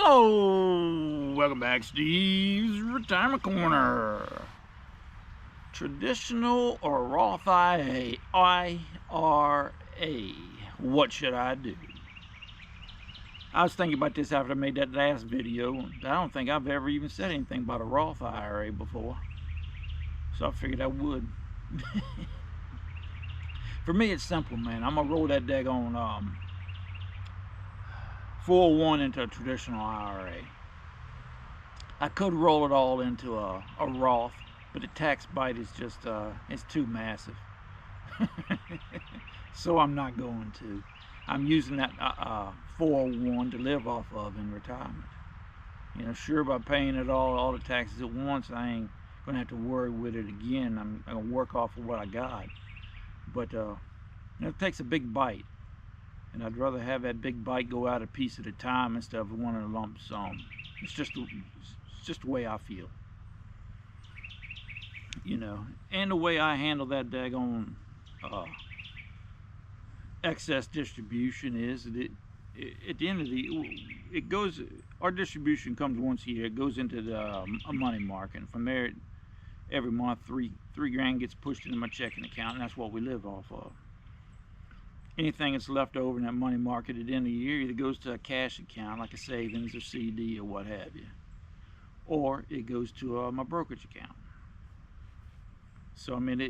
Hello, welcome back, Steve's Retirement Corner. Traditional or Roth IRA? What should I do? I was thinking about this after I made that last video. I don't think I've ever even said anything about a Roth IRA before, so I figured I would. For me, it's simple, man. I'm gonna roll that daggone 401 into a traditional IRA. I could roll it all into a Roth, but the tax bite is just it's too massive. So I'm not going to. I'm using that 401 to live off of in retirement. You know, sure, by paying it all the taxes at once, I ain't gonna have to worry with it again. I'm gonna work off of what I got. But you know, it takes a big bite. And I'd rather have that big bite go out a piece at a time instead of one in a lump sum. It's just the way I feel, you know. And the way I handle that daggone excess distribution is that at the end of it goes. Our distribution comes once a year. It goes into the a money market. And from there, every month, three grand gets pushed into my checking account, and that's what we live off of. Anything that's left over in that money market at the end of the year either goes to a cash account, like a savings or CD or what have you, or it goes to my brokerage account. So I mean,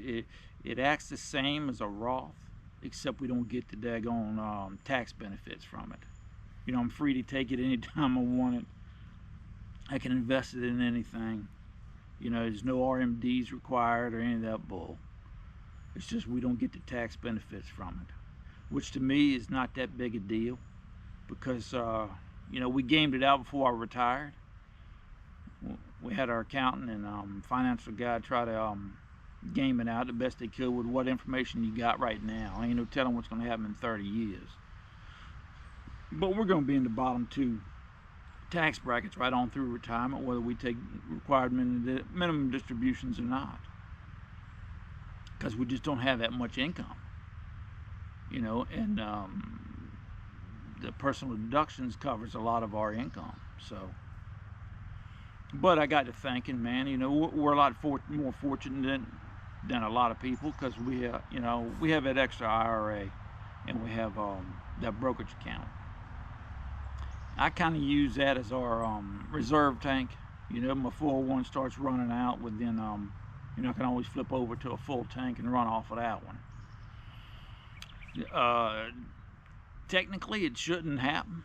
it acts the same as a Roth, except we don't get the daggone tax benefits from it. You know, I'm free to take it anytime I want it. I can invest it in anything. You know, there's no RMDs required or any of that bull. It's just we don't get the tax benefits from it, which to me is not that big a deal, because you know, we gamed it out before I retired. We had our accountant and financial guy try to game it out the best they could with what information you got right now. Ain't no telling what's going to happen in 30 years. But we're going to be in the bottom two tax brackets right on through retirement, whether we take required minimum distributions or not, because we just don't have that much income. You know, and the personal deductions covers a lot of our income. So, but I got to thinking, man, you know, we're a lot more fortunate than a lot of people, because we, you know, we have that extra IRA, and we have that brokerage account. I kind of use that as our reserve tank. You know, my 401 starts running out, within you know, I can always flip over to a full tank and run off of that one. Technically it shouldn't happen,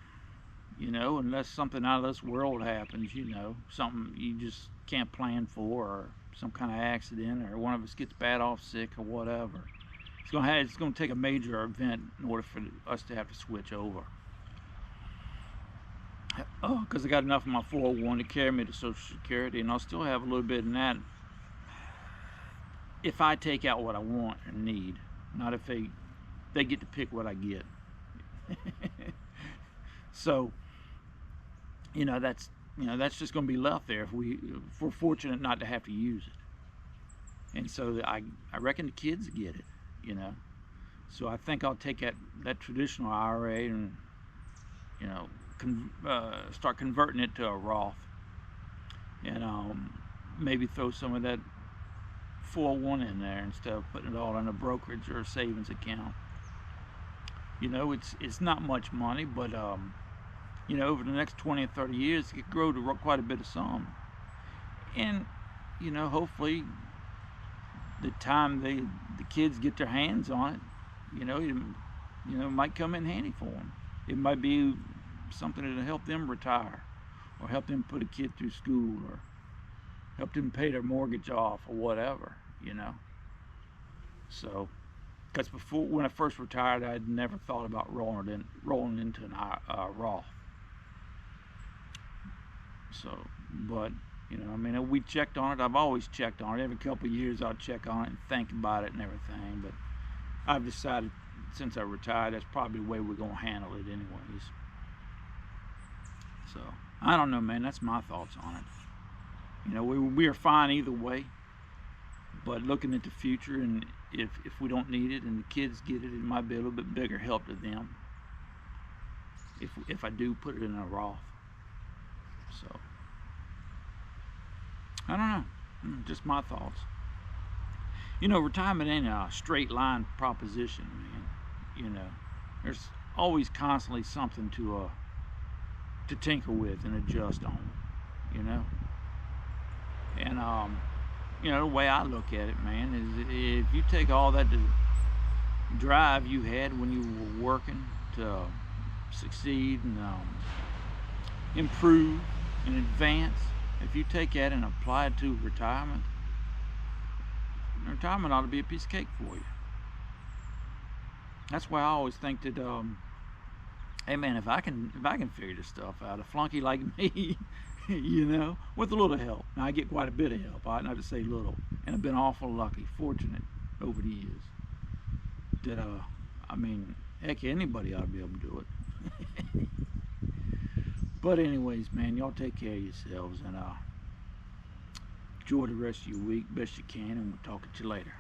you know, unless something out of this world happens, you know, something you just can't plan for, or some kind of accident, or one of us gets bad off sick or whatever. It's going to take a major event in order for us to have to switch over. Because I got enough of my 401 to carry me to Social Security, and I'll still have a little bit in that if I take out what I want and need, not if they get to pick what I get. So, you know, that's just going to be left there if we're fortunate not to have to use it. And so I reckon the kids get it, you know. So I think I'll take that traditional IRA and, you know, start converting it to a Roth, and maybe throw some of that 401 in there instead of putting it all in a brokerage or a savings account. You know, it's not much money, but you know, over the next 20 or 30 years, it could grow to quite a bit of sum. And you know, hopefully, the time the kids get their hands on it, you know, it might come in handy for them. It might be something that'll help them retire, or help them put a kid through school, or help them pay their mortgage off, or whatever, you know. So, because before, when I first retired, I'd never thought about rolling into an Roth. So, but you know, I mean, we checked on it. I've always checked on it. Every couple of years, I'll check on it and think about it and everything. But I've decided, since I retired, that's probably the way we're gonna handle it, anyways. So I don't know, man. That's my thoughts on it. You know, we are fine either way. But looking at the future, and if we don't need it and the kids get it, it might be a little bit bigger help to them if I do put it in a Roth. So I don't know, just my thoughts. You know, retirement ain't a straight line proposition, man. You know, there's always constantly something to tinker with and adjust on, you know. And you know, the way I look at it, man, is if you take all that drive you had when you were working to succeed and improve and advance, if you take that and apply it to retirement ought to be a piece of cake for you. That's why I always think that, hey man, if I can figure this stuff out, a flunky like me, you know, with a little help. Now I get quite a bit of help. I not to say little, and I've been awful lucky, fortunate over the years. That I mean, heck, anybody ought to be able to do it. But anyways, man, y'all take care of yourselves and enjoy the rest of your week best you can, and we'll talk to you later.